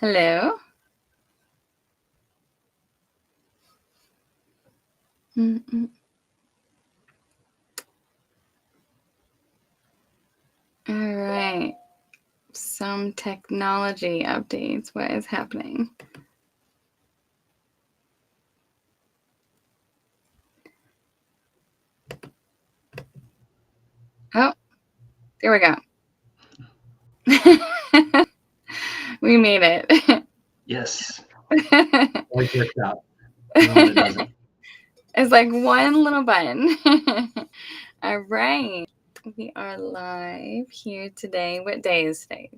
Hello. Mm-mm. All right. Some technology updates. What is happening? Oh, there we go. We made it. Yes. Always works out. Even when it doesn't. It's like one little button. All right. We are live here today. What day is today?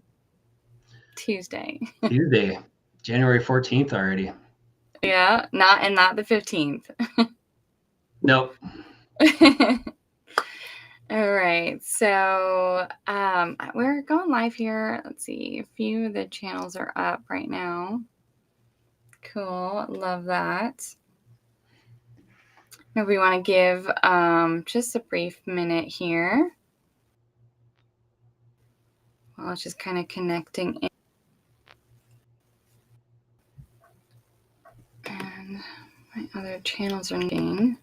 Tuesday. Tuesday, January 14th already. Yeah, not the 15th. Nope. All right, so we're going live here. Let's see, a few of the channels are up right now. Cool, love that. Now we want to give just a brief minute here while it's just kind of connecting in. And my other channels are needing.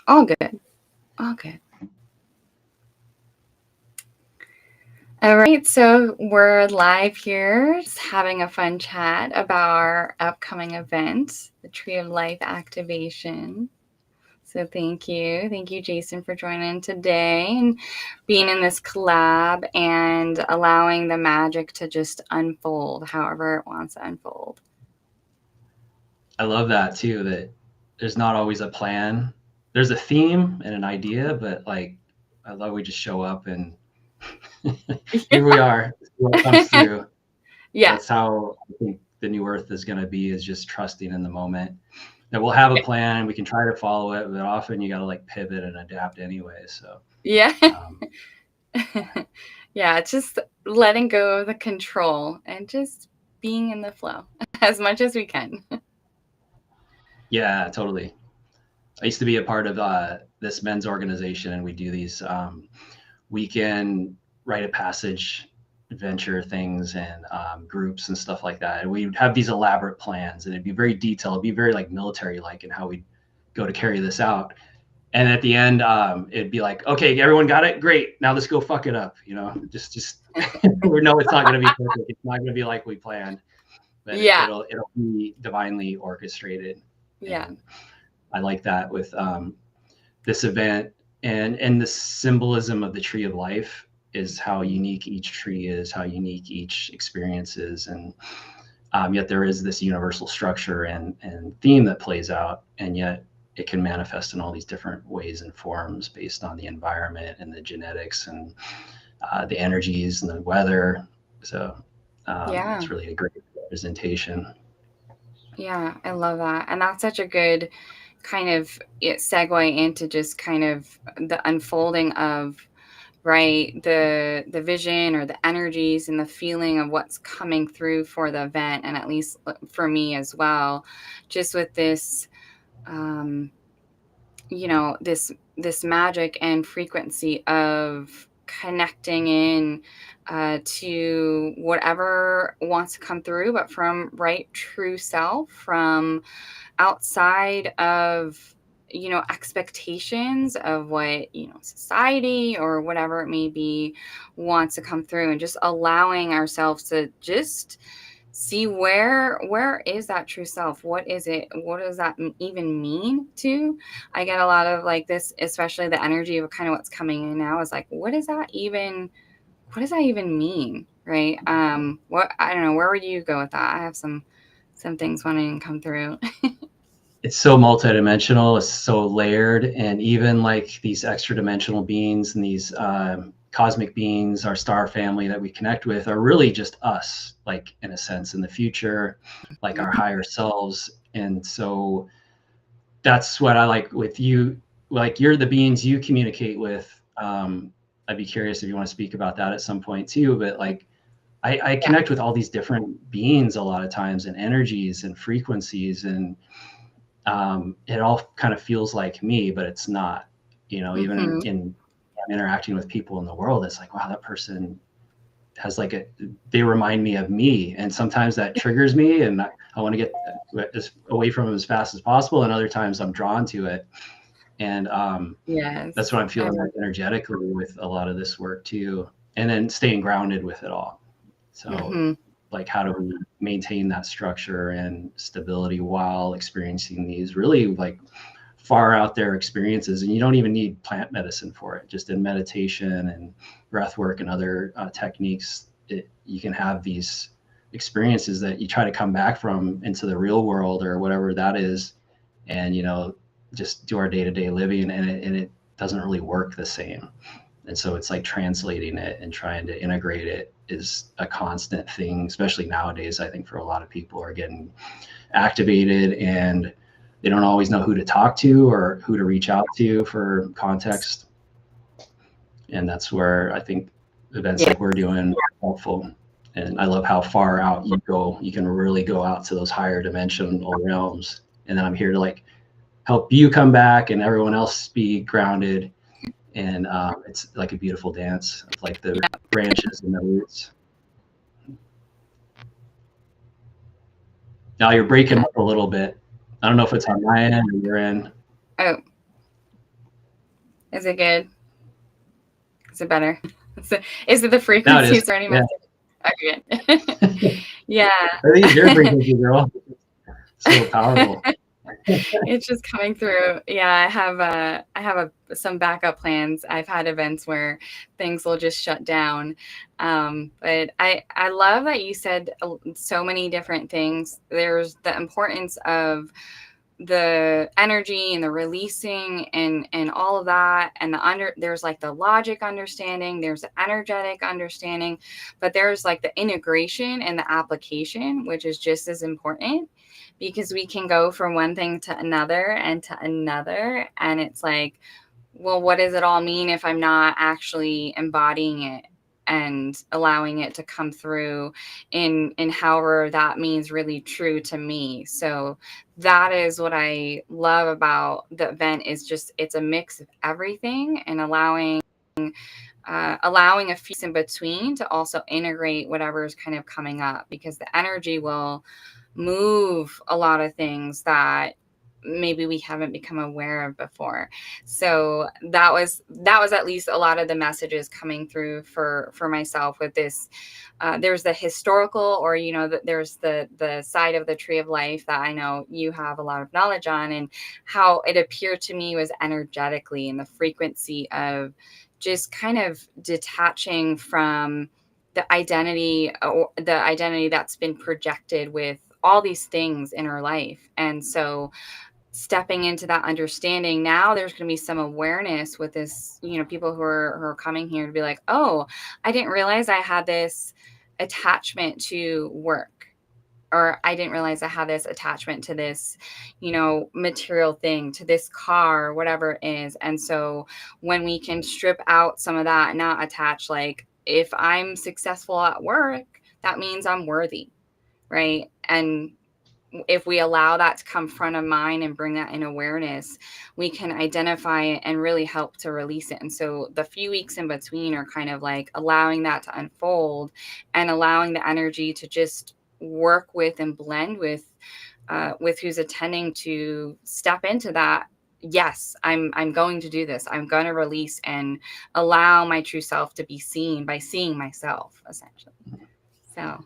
All good, all good. All right, so we're live here, just having a fun chat about our upcoming event, the Tree of Life activation. So thank you, Jason, for joining today and being in this collab and allowing the magic to just unfold however it wants to unfold. I love that too, that there's not always a plan. There's a theme and an idea, but like, I love we just show up and here we are. What comes through. Yeah. That's how I think the new earth is going to be, is just trusting in the moment. That we'll have a plan and we can try to follow it, but often you got to like pivot and adapt anyway. So yeah. Yeah, it's just letting go of the control and just being in the flow as much as we can. Yeah, totally. I used to be a part of this men's organization, and we do these weekend rite of passage adventure things and groups and stuff like that. And we'd have these elaborate plans, and it'd be very detailed. It'd be very like military like in how we'd go to carry this out. And at the end, it'd be like, okay, everyone got it? Great. Now let's go fuck it up. You know, just we know it's not going to be perfect. It's not going to be like we planned, but Yeah. it'll be divinely orchestrated. Yeah. And I like that with this event, and the symbolism of the tree of life is how unique each tree is, how unique each experience is, and yet there is this universal structure and theme that plays out, and yet it can manifest in all these different ways and forms based on the environment and the genetics and the energies and the weather. So Yeah. it's really a great representation. Yeah, I love that. And that's such a good kind of segue into just kind of the unfolding of the vision or the energies and the feeling of what's coming through for the event, and at least for me as well, just with this this magic and frequency of connecting in to whatever wants to come through, but from right true self, from outside of expectations of what society or whatever it may be wants to come through, and just allowing ourselves to just see where is that true self, what is it, what does that even mean to. I get a lot of like this, especially the energy of kind of what's coming in now is like, what does that even mean, right? What, I don't know, where would you go with that? I have some things wanting to come through. It's so multidimensional, it's so layered, and even like these extra dimensional beings and these cosmic beings, our star family that we connect with, are really just us, like in a sense, in the future, like our higher selves. And so that's what I like with you. Like, you're the beings you communicate with. I'd be curious if you want to speak about that at some point too, but like I connect with all these different beings a lot of times, and energies and frequencies, and it all kind of feels like me, but it's not. You know, even in interacting with people in the world, it's like, wow, that person has like they remind me of me, and sometimes that triggers me, and I want to get away from them as fast as possible, and other times I'm drawn to it. And that's Yes. what I'm feeling like energetically with a lot of this work too, and then staying grounded with it all. So Mm-hmm. like, how do we maintain that structure and stability while experiencing these really like far out there experiences? And you don't even need plant medicine for it. Just in meditation and breath work and other techniques, you can have these experiences that you try to come back from into the real world or whatever that is, and just do our day-to-day living, and it doesn't really work the same. And so it's like translating it and trying to integrate it is a constant thing, especially nowadays. I think for a lot of people are getting activated, and they don't always know who to talk to or who to reach out to for context. And that's where I think events Yeah. like we're doing are helpful. And I love how far out you go. You can really go out to those higher dimensional realms. And then I'm here to like help you come back and everyone else be grounded. And it's like a beautiful dance of like the branches and the roots. Now you're breaking up a little bit. I don't know if it's on my end or your end. Oh, is it good? Is it better? Is it the Now it is. frequencies or any Yeah. message? Okay. Yeah. I think it's your frequency, girl. So powerful. It's just coming through. Yeah, I have some backup plans. I've had events where things will just shut down. But I love that you said so many different things. There's the importance of the energy and the releasing and all of that, and there's like the logic understanding, there's the energetic understanding, but there's like the integration and the application, which is just as important, because we can go from one thing to another and to another, and it's like, well, what does it all mean if I'm not actually embodying it and allowing it to come through in however that means really true to me? So that is what I love about the event, is just it's a mix of everything, and allowing a few in between to also integrate whatever is kind of coming up, because the energy will move a lot of things that maybe we haven't become aware of before. So that was at least a lot of the messages coming through for myself with this. There's the historical, or there's the side of the tree of life that I know you have a lot of knowledge on, and how it appeared to me was energetically, and the frequency of just kind of detaching from the identity that's been projected with all these things in our life. And so stepping into that understanding, now there's going to be some awareness with this, people who are coming here to be like, oh, I didn't realize I had this attachment to work, or I didn't realize I had this attachment to this, material thing, to this car, whatever it is. And so when we can strip out some of that and not attach, like, if I'm successful at work, that means I'm worthy, right? And if we allow that to come front of mind and bring that in awareness, we can identify it and really help to release it. And so the few weeks in between are kind of like allowing that to unfold, and allowing the energy to just work with and blend with who's attending, to step into that. Yes, I'm going to do this. I'm going to release and allow my true self to be seen by seeing myself, essentially. So,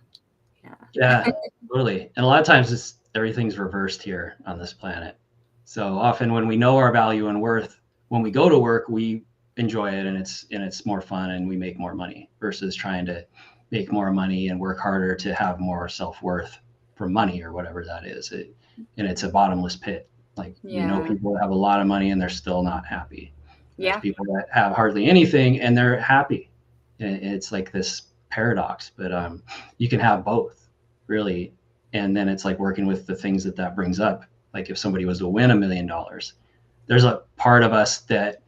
yeah. Yeah, totally. And a lot of times everything's reversed here on this planet. So often when we know our value and worth, when we go to work, we enjoy it, and it's more fun, and we make more money, versus trying to make more money and work harder to have more self-worth from money or whatever that is. And it's a bottomless pit. Like, Yeah. people that have a lot of money and they're still not happy. There's Yeah. people that have hardly anything and they're happy. And it's like this paradox, but you can have both, really. And then it's like working with the things that brings up. Like, if somebody was to win $1 million, there's a part of us that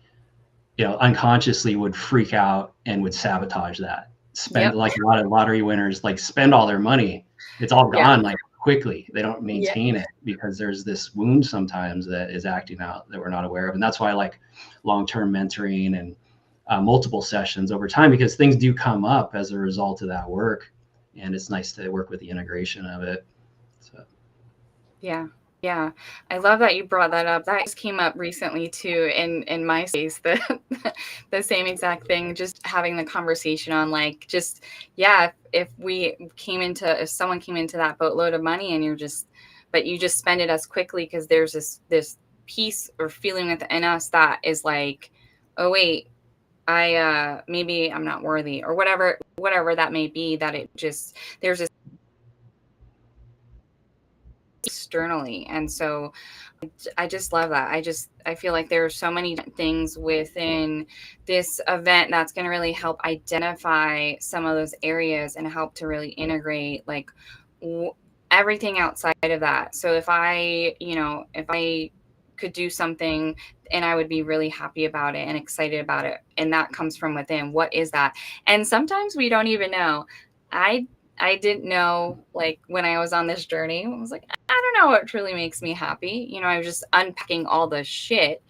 unconsciously would freak out and would sabotage that, spend, Yep. like a lot of lottery winners, like, spend all their money. It's all Yeah. gone, like, quickly. They don't maintain it, because there's this wound sometimes that is acting out that we're not aware of. And that's why, like, long-term mentoring and multiple sessions over time, because things do come up as a result of that work, and it's nice to work with the integration of it. So. Yeah. Yeah. I love that you brought that up. That just came up recently too in my space, the the same exact thing, just having the conversation on like just yeah, if someone came into that boatload of money and but you just spend it as quickly because there's this piece or feeling within us that is like, oh wait, I maybe I'm not worthy or whatever that may be, that it just there's this externally. And so I just love that. I feel like there are so many things within this event that's going to really help identify some of those areas and help to really integrate like w- everything outside of that. So if I could do something and I would be really happy about it and excited about it, and that comes from within, what is that? And sometimes we don't even know. I I didn't know, like, when I was on this journey, I was like, I don't know what truly makes me happy. I was just unpacking all the shit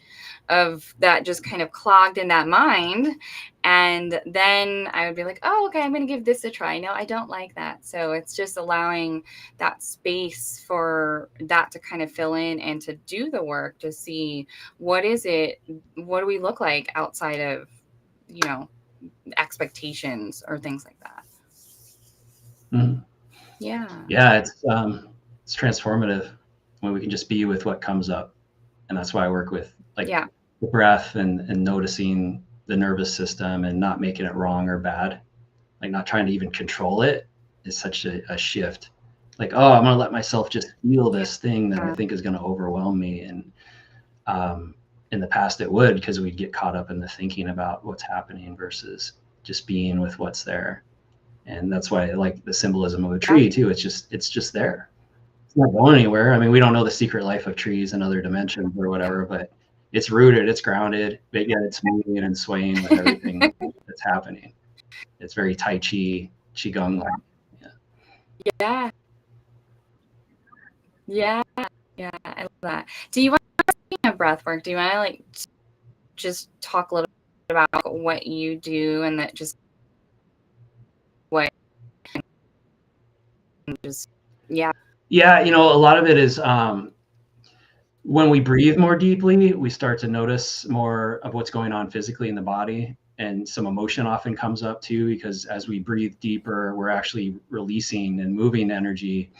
of that just kind of clogged in that mind. And then I would be like, oh, okay, I'm going to give this a try. No, I don't like that. So it's just allowing that space for that to kind of fill in and to do the work to see what is it, what do we look like outside of, you know, expectations or things like that. Mm-hmm. Yeah. Yeah, it's transformative when we can just be with what comes up, and that's why I work with like Yeah. the breath and noticing the nervous system and not making it wrong or bad, like not trying to even control it is such a shift. Like, oh, I'm gonna let myself just feel Yeah. this thing that I think is gonna overwhelm me, and in the past it would, because we'd get caught up in the thinking about what's happening versus just being with what's there. And that's why I like the symbolism of a Yeah. tree too. It's just there. It's not going anywhere. I mean, we don't know the secret life of trees and other dimensions or whatever, but it's rooted, it's grounded, but yet it's moving and swaying with everything that's happening. It's very Tai Chi, Qigong like. Yeah. Yeah. Yeah. Yeah. I love that. Do you want to breath work? Do you want to like just talk a little bit about what you do and that just what just yeah. Yeah, a lot of it is when we breathe more deeply, we start to notice more of what's going on physically in the body. And some emotion often comes up too, because as we breathe deeper, we're actually releasing and moving energy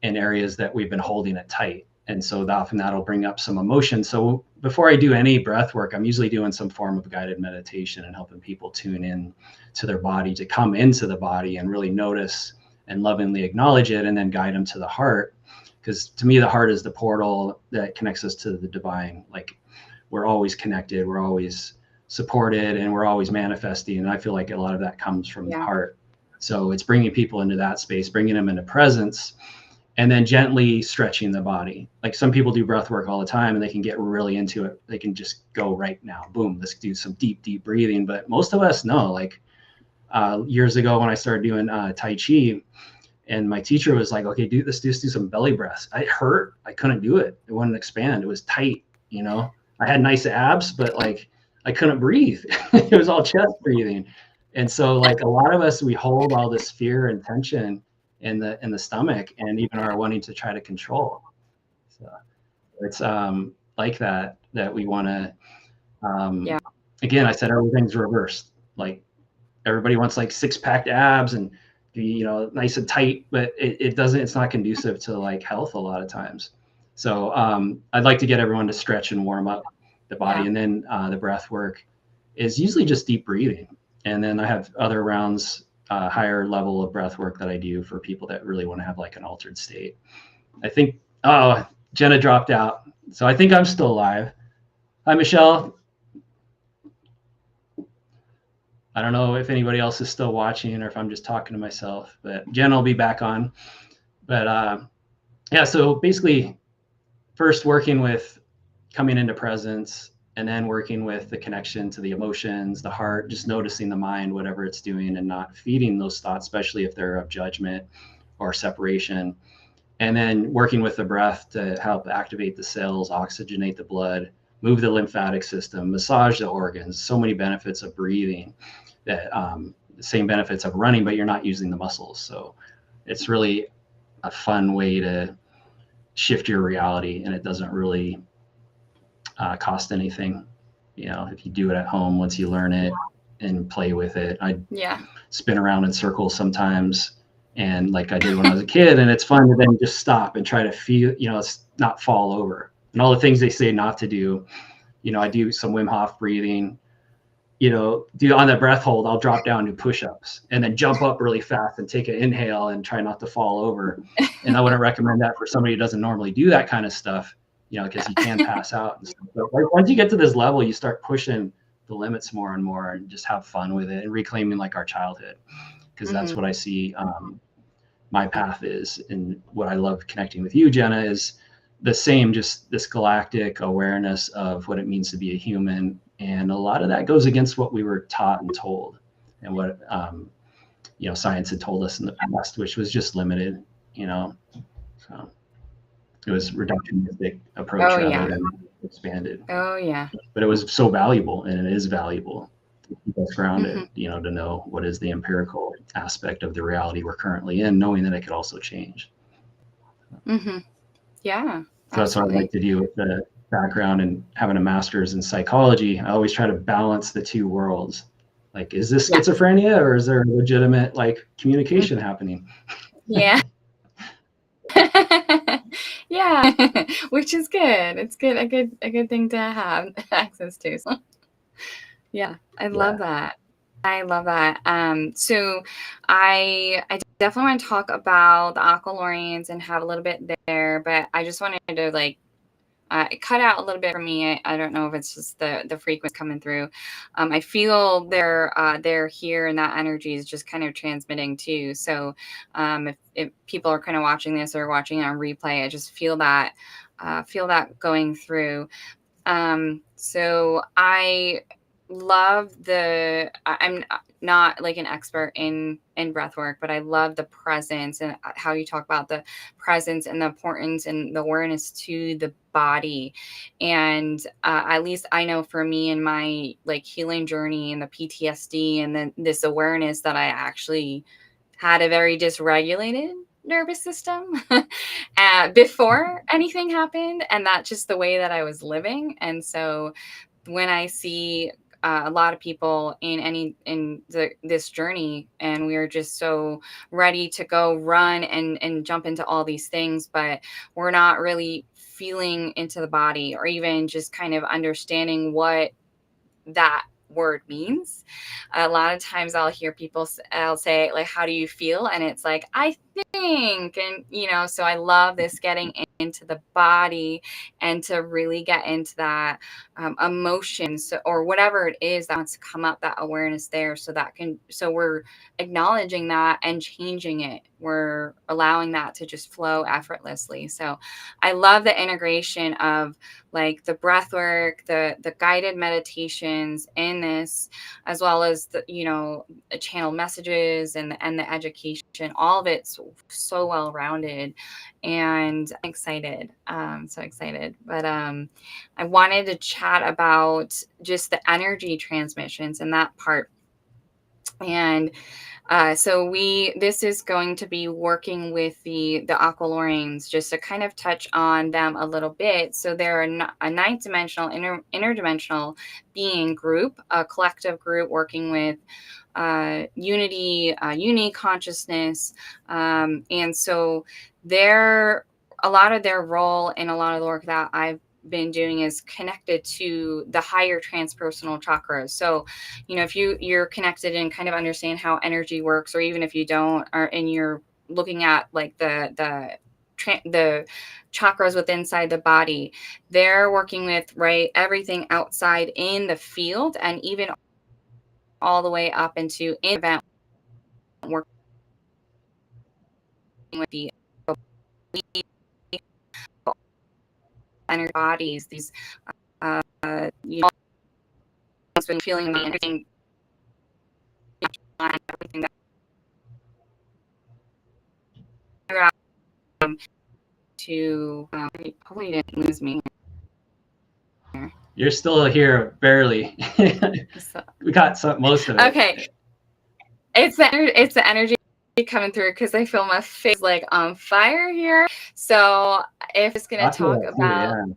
in areas that we've been holding it tight. And so often that'll bring up some emotion. So before I do any breath work, I'm usually doing some form of guided meditation and helping people tune in to their body, to come into the body and really notice and lovingly acknowledge it, and then guide them to the heart. Because to me, the heart is the portal that connects us to the divine. Like, we're always connected, we're always supported, and we're always manifesting. And I feel like a lot of that comes from the Yeah. heart. So it's bringing people into that space, bringing them into presence, and then gently stretching the body. Like, some people do breath work all the time and they can get really into it. They can just go right now, boom, let's do some deep, deep breathing. But most of us know, like years ago when I started doing Tai Chi, and my teacher was like, okay, let's just do some belly breaths. It hurt. I couldn't do it. It wouldn't expand. It was tight. I had nice abs, but like I couldn't breathe. It was all chest breathing. And so like a lot of us, we hold all this fear and tension in the stomach, and even our wanting to try to control. So it's like that we want to, Yeah. again, I said everything's reversed. Like, everybody wants like six-packed abs and be nice and tight, but it doesn't, it's not conducive to like health a lot of times. So I'd like to get everyone to stretch and warm up the body. Yeah. And then the breath work is usually just deep breathing, and then I have other rounds, higher level of breath work that I do for people that really want to have like an altered state. I think, oh, Jenna dropped out, so I think I'm still alive. Hi, Michelle. I don't know if anybody else is still watching or if I'm just talking to myself, but Jen will be back on. But yeah, so basically, first working with coming into presence, and then working with the connection to the emotions, the heart, just noticing the mind, whatever it's doing, and not feeding those thoughts, especially if they're of judgment or separation. And then working with the breath to help activate the cells, oxygenate the blood, move the lymphatic system, massage the organs. So many benefits of breathing, that the same benefits of running, but you're not using the muscles. So it's really a fun way to shift your reality, and it doesn't really cost anything. If you do it at home, once you learn it and play with it, I Yeah. spin around in circles sometimes, and like I did when I was a kid, and it's fun to then just stop and try to feel, it's not fall over, and all the things they say not to do. I do some Wim Hof breathing, do on the breath hold, I'll drop down, do push-ups, and then jump up really fast and take an inhale and try not to fall over. And I wouldn't recommend that for somebody who doesn't normally do that kind of stuff, because you can pass out and stuff. But once you get to this level, you start pushing the limits more and more, and just have fun with it and reclaiming like our childhood, because that's what I see my path is. And what I love connecting with you, Jenna, is the same, just this galactic awareness of what it means to be a human. And a lot of that goes against what we were taught and told, and what science had told us in the past, which was just limited. So it was reductionistic approach Oh rather yeah. than expanded. Oh yeah. But it was so valuable, and it is valuable to keep us grounded. Mm-hmm. To know what is the empirical aspect of the reality we're currently in, knowing that it could also change. Mm-hmm. Yeah, So that's what I like absolutely. to do with the background and having a master's in psychology. I always try to balance the two worlds. Like, is this Yeah. schizophrenia, or is there legitimate communication happening? Yeah. Yeah. Which is good. It's good. A good thing to have access to. So, yeah, I love Yeah. that. I love that. So I definitely want to talk about the aqualorians and have a little bit there, but I just wanted to it cut out a little bit for me. I don't know if it's just the frequency coming through. I feel they're here, and that energy is just kind of transmitting too. So if people are kind of watching this or watching it on replay, I just feel that going through. So I love I'm not like an expert in breath work, but I love the presence and how you talk about the presence and the importance and the awareness to the body. And at least I know for me in my like healing journey and the PTSD and then this awareness that I actually had a very dysregulated nervous system before anything happened, and that's just the way that I was living. And so when I see a lot of people this journey, and we are just so ready to go run and jump into all these things, but we're not really feeling into the body or even just kind of understanding what that word means. A lot of times I'll hear I'll say like, how do you feel? And it's like, I think. And so I love this getting into the body and to really get into that emotion, or whatever it is that wants to come up, that awareness there, so we're acknowledging that and changing it. We're allowing that to just flow effortlessly. So I love the integration of like the breath work, the guided meditations in this, as well as the channel messages and the education. All of it's so well rounded, and I'm excited. So excited. But I wanted to chat about just the energy transmissions and that part. And so this is going to be working with the aqualorians, just to kind of touch on them a little bit. So they're a ninth dimensional, interdimensional being group, a collective group working with unity, unique consciousness. And so a lot of their role in a lot of the work that I've been doing is connected to the higher transpersonal chakras. So if you're connected and kind of understand how energy works, or even if you don't, and you're looking at like the chakras within inside the body, they're working with everything outside in the field, and even all the way up into event, working with the energy bodies, these you know, feeling the everything, everything that to hopefully you didn't lose me. You're still here, barely. So, We got most of it. okay, it's the energy coming through because I feel my face like on fire here. So if it's gonna I feel talk that too. about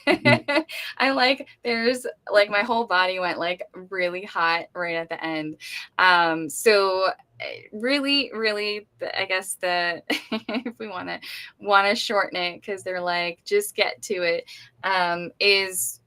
Yeah. Mhm. I like there's like my whole body went like really hot right at the end. So really I guess the if we want to shorten it because they're like just get to it, is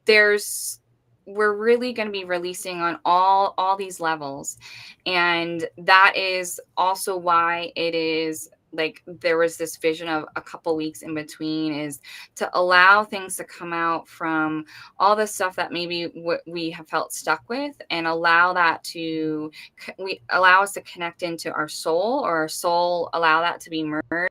there's we're really going to be releasing on all these levels, and that is also why it is like there was this vision of a couple weeks in between, is to allow things to come out from all the stuff that maybe we have felt stuck with, and allow that to we allow us to connect into our soul, or our soul allow that to be merged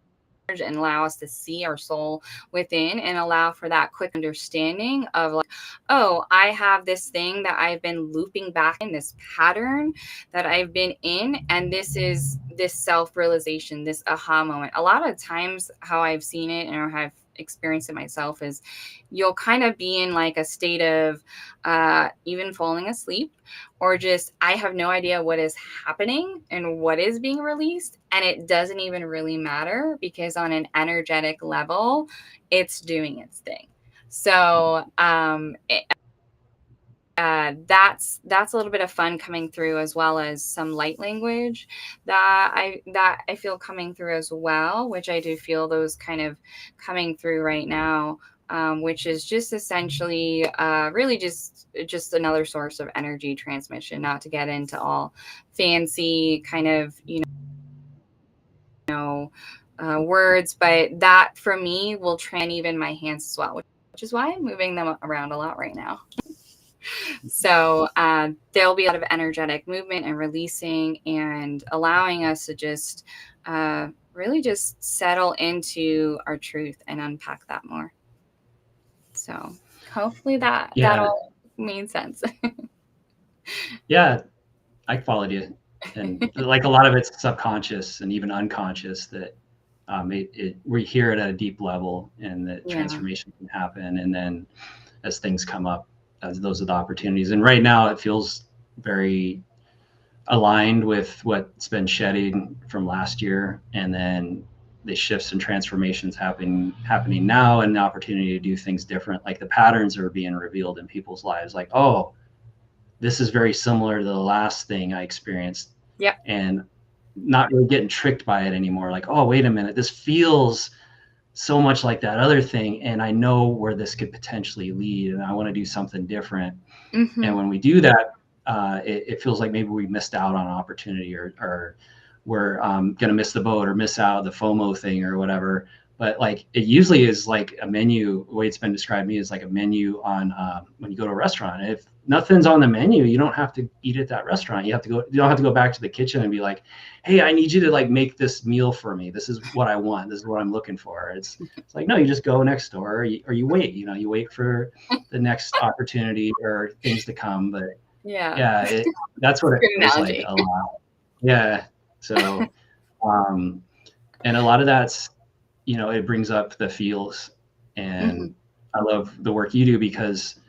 and allow us to see our soul within, and allow for that quick understanding of like, oh, I have this thing that I've been looping back in, this pattern that I've been in, and this is this self-realization, this aha moment. A lot of times how I've seen it and have experienced it myself is you'll kind of be in like a state of even falling asleep, or just I have no idea what is happening and what is being released, and it doesn't even really matter because on an energetic level it's doing its thing. So that's a little bit of fun coming through, as well as some light language that I feel coming through as well, which I do feel those kind of coming through right now, which is just essentially really just another source of energy transmission. Not to get into all fancy kind of words, but that for me will train even my hands as well, which is why I'm moving them around a lot right now. So there'll be a lot of energetic movement and releasing and allowing us to just really just settle into our truth and unpack that more. So hopefully that Yeah. all made sense. Yeah. I followed you. And like a lot of it's subconscious and even unconscious that we hear it at a deep level, and that Yeah. transformation can happen. And then as things come up, as those are the opportunities. And right now it feels very aligned with what's been shedding from last year, and then the shifts and transformations happening now, and the opportunity to do things different. Like the patterns are being revealed in people's lives. Like, oh, this is very similar to the last thing I experienced, Yep. and not really getting tricked by it anymore. Like, oh, wait a minute, this feels so much like that other thing, and I know where this could potentially lead, and I want to do something different. And Mm-hmm. when we do that, it feels like maybe we missed out on an opportunity, or we're going to miss the boat or miss out the FOMO thing or whatever. But like it usually is like a menu. The way it's been described to me is like a menu on when you go to a restaurant. If nothing's on the menu, you don't have to eat at that restaurant. You don't have to go back to the kitchen and be like, hey, I need you to like make this meal for me. This is what I want. This is what I'm looking for. It's like, no, you just go next door, or you wait. You wait for the next opportunity or things to come. But Yeah. yeah, that's what it Good feels like analogy. a lot. Yeah. So, um, and a lot of that's, it brings up the feels. Mm-hmm. And I love the work you do because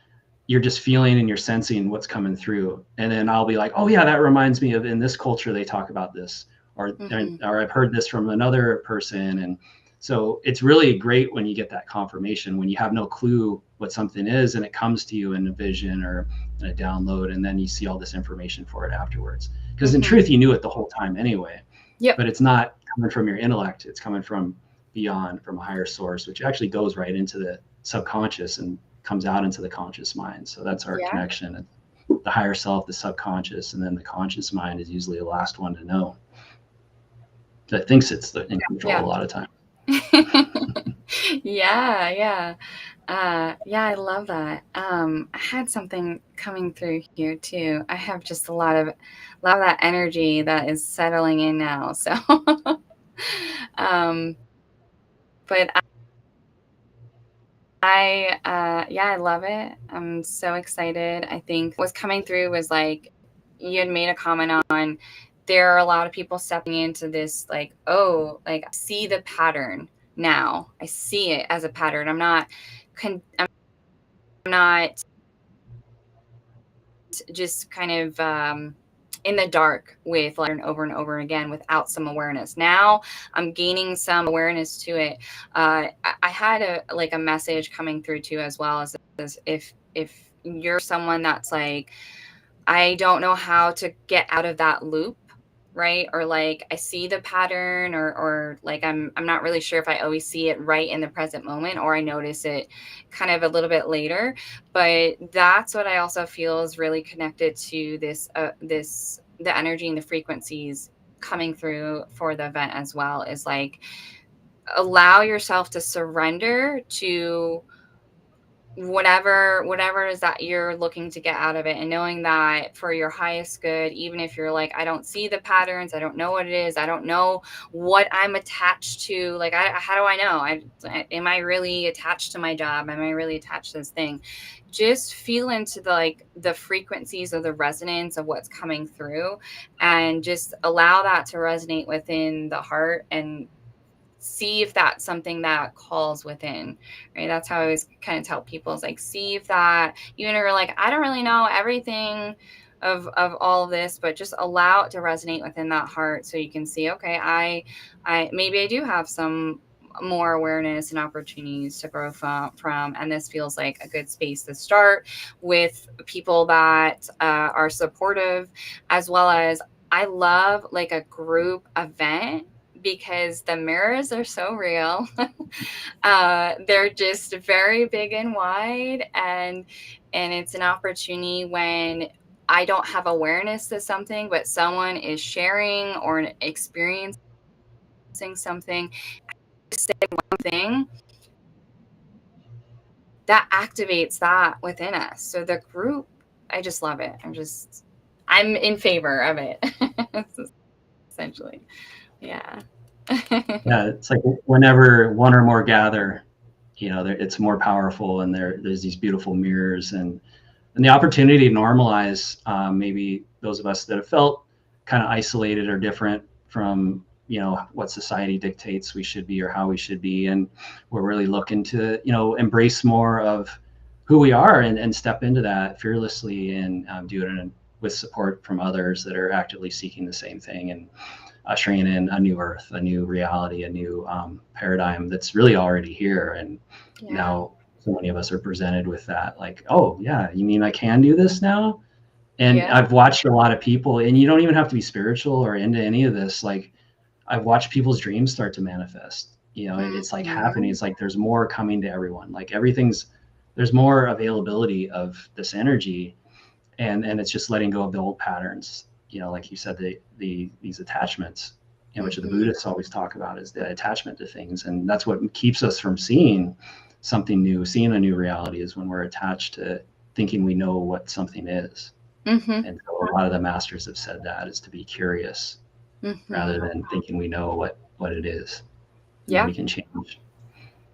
you're just feeling and you're sensing what's coming through. And then I'll be like, oh yeah, that reminds me of in this culture, they talk about this, Mm-hmm. or I've heard this from another person. And so it's really great when you get that confirmation, when you have no clue what something is and it comes to you in a vision or in a download, and then you see all this information for it afterwards. Because in Mm-hmm. truth, you knew it the whole time anyway, Yep. but it's not coming from your intellect. It's coming from beyond, from a higher source, which actually goes right into the subconscious and comes out into the conscious mind. So that's our Yeah. connection. The higher self, the subconscious, and then the conscious mind is usually the last one to know. That thinks it's in control Yeah. a lot of time. Yeah, yeah. Yeah, I love that. I had something coming through here too. I have just a lot of that energy that is settling in now. So, um, but yeah, I love it. I'm so excited. I think what's coming through was like you had made a comment on there are a lot of people stepping into this like, oh, like I see the pattern now. I see it as a pattern. I'm not just kind of in the dark with like over and over again without some awareness. Now I'm gaining some awareness to it. I had a like a message coming through too as well as if you're someone that's like, I don't know how to get out of that loop, right? Or like I see the pattern, or like I'm not really sure if I always see it right in the present moment, or I notice it kind of a little bit later. But that's what I also feel is really connected to this the energy and the frequencies coming through for the event as well, is like allow yourself to surrender to whatever it is that you're looking to get out of it, and knowing that for your highest good, even if you're like, I don't see the patterns, I don't know what it is, I don't know what I'm attached to, like how do I know, am I really attached to my job, am I really attached to this thing? Just feel into the like the frequencies of the resonance of what's coming through, and just allow that to resonate within the heart, and see if that's something that calls within, right? That's how I always kind of tell people, is like, see if that, even if you're like, I don't really know everything of all of this, but just allow it to resonate within that heart, so you can see, okay, I maybe I do have some more awareness and opportunities to grow from, and this feels like a good space to start with people that are supportive, as well as I love like a group event, because the mirrors are so real. They're just very big and wide, and it's an opportunity when I don't have awareness to something, but someone is sharing or experiencing something, say one thing that activates that within us. So the group, I just love it. I'm in favor of it. Essentially, yeah. Yeah, it's like whenever one or more gather, it's more powerful, and there's these beautiful mirrors, and the opportunity to normalize, maybe those of us that have felt kind of isolated or different from what society dictates we should be or how we should be, and we're really looking to embrace more of who we are, and step into that fearlessly, and do it with support from others that are actively seeking the same thing, and ushering in a new earth, a new reality, a new paradigm that's really already here. And Yeah. now so many of us are presented with that, like, oh yeah, you mean I can do this now? And Yeah. I've watched a lot of people, and you don't even have to be spiritual or into any of this. Like, I've watched people's dreams start to manifest. It's like happening. Mhm. It's like there's more coming to everyone. Like there's more availability of this energy, and it's just letting go of the old patterns. Like you said, these attachments, which the Mhm. Buddhists always talk about, is the attachment to things, and that's what keeps us from seeing something new, seeing a new reality, is when we're attached to thinking we know what something is. Mhm. And so a lot of the masters have said that is to be curious rather Mhm. than thinking we know what it is, and then Yeah. we can change.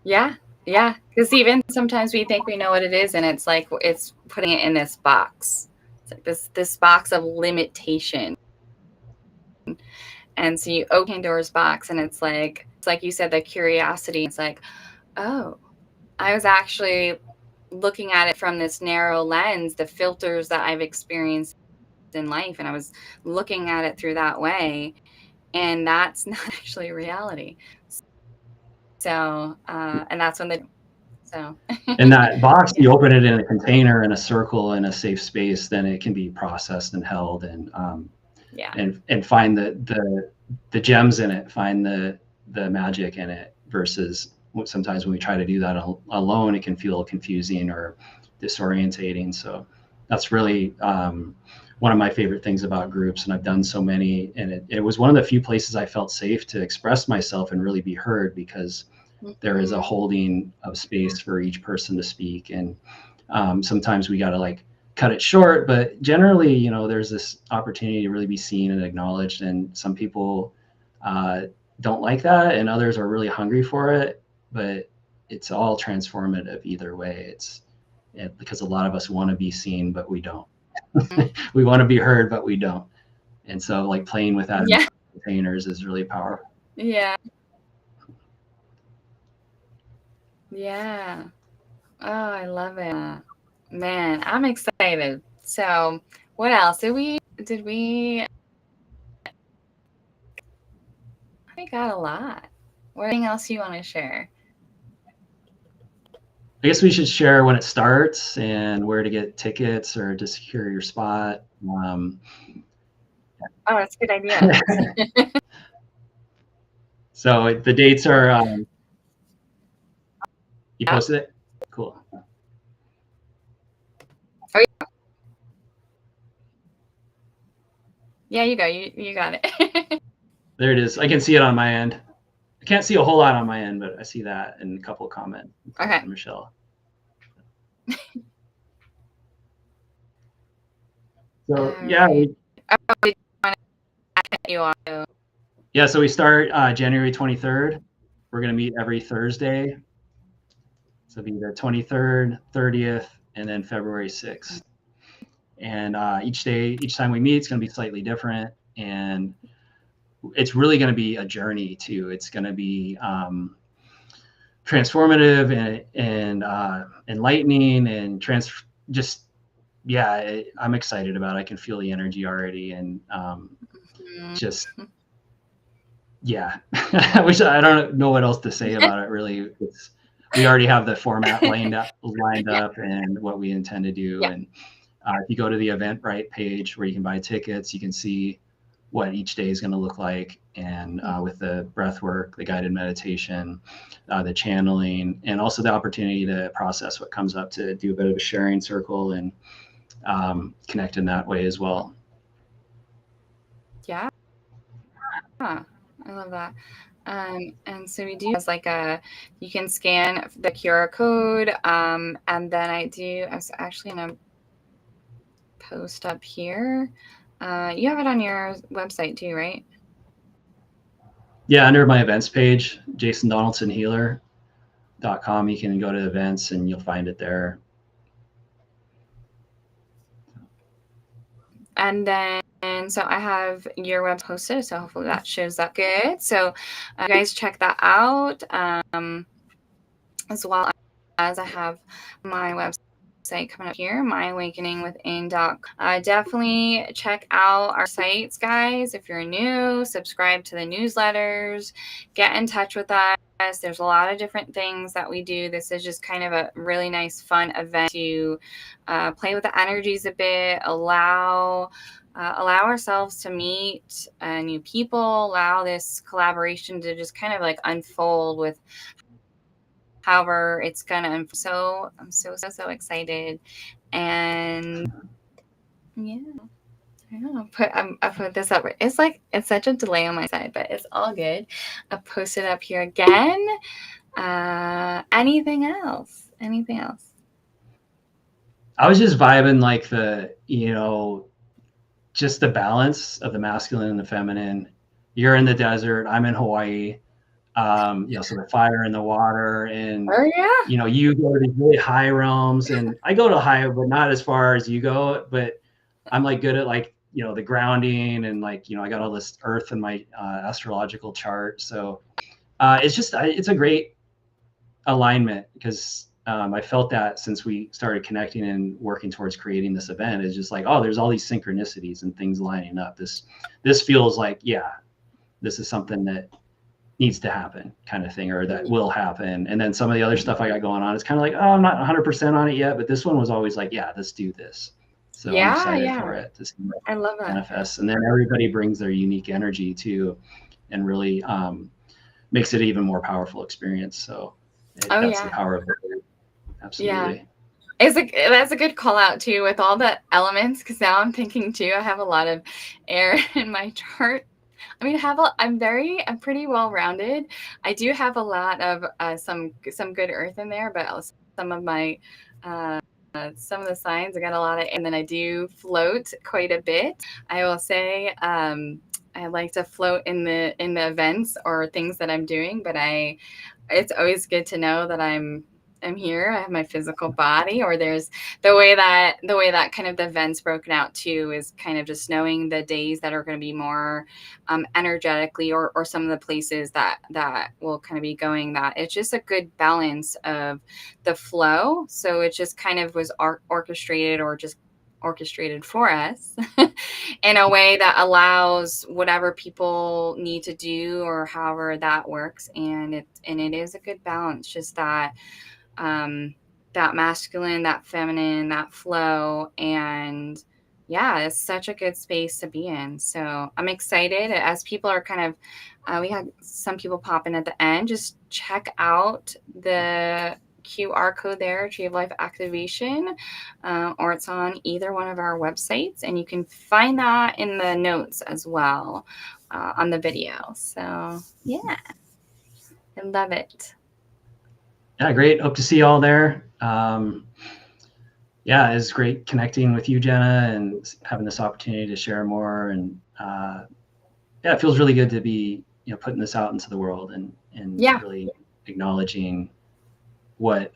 Yeah. Yeah. Because even sometimes we think we know what it is, and it's like it's putting it in this box. It's like this box of limitation. And so you open Pandora's box, and it's like you said, the curiosity. It's like, oh, I was actually looking at it from this narrow lens, the filters that I've experienced in life, and I was looking at it through that way, and that's not actually reality. So, and that's when the so And that box, yeah, you open it in a container, in a circle, in a safe space, then it can be processed and held, yeah, and find the gems in it, find the magic in it, versus sometimes when we try to do that alone, it can feel confusing or disorientating. So that's really one of my favorite things about groups, and I've done so many, and it was one of the few places I felt safe to express myself and really be heard, because there is a hmm, holding of space for each person to speak. And sometimes we got to like cut it short, but generally, there's this opportunity to really be seen and acknowledged, and some people uh, don't like that, and others are really hungry for it. But it's all transformative either way. Because a lot of us want to be seen, but we don't. We want to be heard, but we don't. And so like playing with that in yeah, containers is really powerful. yeah, yeah. Oh, I love it. Man, I'm excited. So what else did we I got a lot. What anything else you want to share? I guess we should share when it starts and where to get tickets or to secure your spot. Oh, that's a good idea. So the dates are, you Yeah. posted it? Cool. Oh, yeah, you go. You got it. There it is. I can see it on my end. I can't see a whole lot on my end, but I see that in a couple of comments Okay. from Michelle. So All yeah, right. Oh, did you want to? yeah. So we start January 23rd. We're gonna meet every Thursday. So it'll be the 23rd, 30th, and then February 6th. And each time we meet, it's gonna be slightly different, and it's really gonna be a journey too. It's gonna be transformative and enlightening and just yeah, I'm excited about it. I can feel the energy already, and Mm, just yeah, I don't know what else to say about it. Really, we already have the format lined up, and what we intend to do. yeah. And if you go to the Eventbrite page where you can buy tickets, you can see what each day is going to look like, and with the breath work, the guided meditation, the channeling, and also the opportunity to process what comes up, to do a bit of a sharing circle and connect in that way as well. Yeah. I love that. And so we do as like you can scan the QR code, and then I was actually gonna post up here. You have it on your website too, right? Yeah, under my events page, jasondonaldsonhealer.com, you can go to events and you'll find it there. And then so I have your web posted, so hopefully that shows up good. So you guys check that out, as well as I have my website coming up here, myawakeningwithin.com. Definitely check out our sites, guys. If you're new, subscribe to the newsletters, get in touch with us. There's a lot of different things that we do. This is just kind of a really nice, fun event to play with the energies a bit, allow ourselves to meet new people, allow this collaboration to just kind of like unfold with however it's gonna. So I'm so excited, and yeah. I know. I put this up. It's like it's such a delay on my side, but it's all good. I posted up here again. Anything else? Anything else? I was just vibing like just the balance of the masculine and the feminine. You're in the desert, I'm in Hawaii. So the fire and the water, and Oh yeah. you go to these really high realms, and I go to high, but not as far as you go. But I'm like good at like the grounding, and like I got all this earth in my astrological chart. So it's a great alignment, because I felt that since we started connecting and working towards creating this event, is just like, oh, there's all these synchronicities and things lining up. This feels like, yeah, this is something that needs to happen, kind of thing, or that will happen. And then some of the other stuff I got going on, it's kind of like, oh, I'm not 100% on it yet, but this one was always like, yeah, let's do this. So I'm Yeah, excited yeah. for it to see what I love that. manifests. And then everybody brings their unique energy too, and really makes it an even more powerful experience. So Oh that's the yeah. power of it. Yeah. Absolutely. That's a good call out too with all the elements, because now I'm thinking too, I have a lot of air in my chart. I mean, I'm pretty well rounded. I do have a lot of some good earth in there, but also some of my some of the signs I got a lot of, and then I do float quite a bit. I will say I like to float in the events or things that I'm doing, but it's always good to know that I'm here. I have my physical body, or there's the way that kind of the events broken out too is kind of just knowing the days that are going to be more energetically, or some of the places that will kind of be going, that it's just a good balance of the flow. So it just kind of was orchestrated, or just orchestrated for us in a way that allows whatever people need to do or however that works. And it is a good balance, just um, that masculine, that feminine, that flow. And yeah, it's such a good space to be in. So I'm excited as people are kind of, we had some people pop in at the end. Just check out the QR code there, Tree of Life Activation, or it's on either one of our websites. And you can find that in the notes as well on the video. So yeah, I love it. Yeah, great. Hope to see you all there. Yeah, it's great connecting with you, Jenna, and having this opportunity to share more. And yeah, it feels really good to be, putting this out into the world and Yeah. really acknowledging what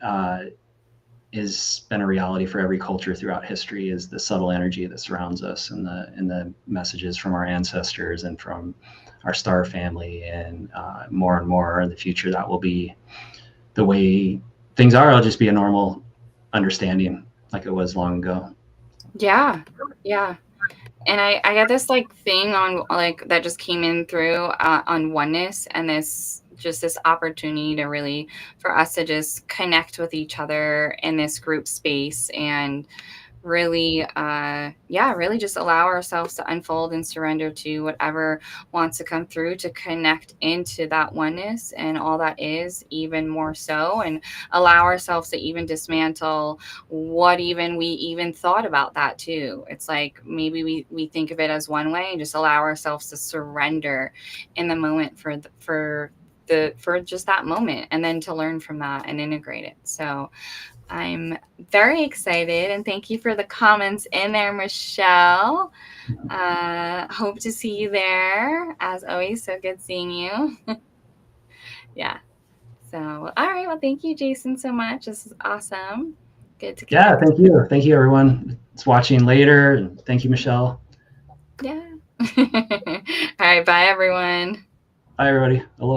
has been a reality for every culture throughout history is the subtle energy that surrounds us, and the messages from our ancestors and from our star family, and more in the future that will be the way things are. It'll just be a normal understanding like it was long ago. Yeah. Yeah. And I got this like thing on like that just came in through on oneness, and this opportunity to really for us to just connect with each other in this group space, and really yeah, really just allow ourselves to unfold and surrender to whatever wants to come through, to connect into that oneness and all that is even more so, and allow ourselves to even dismantle what even we even thought about that too. It's like maybe we think of it as one way, and just allow ourselves to surrender in the moment for just that moment, and then to learn from that and integrate it. So I'm very excited, and thank you for the comments in there, Michelle. Hope to see you there. As always, so good seeing you. Yeah. So, all right. Well, thank you, Jason, so much. This is awesome. Good to Yeah, connect. thank you everyone that's watching later, and thank you, Michelle. Yeah. All right. Bye, everyone. Bye everybody. Aloha.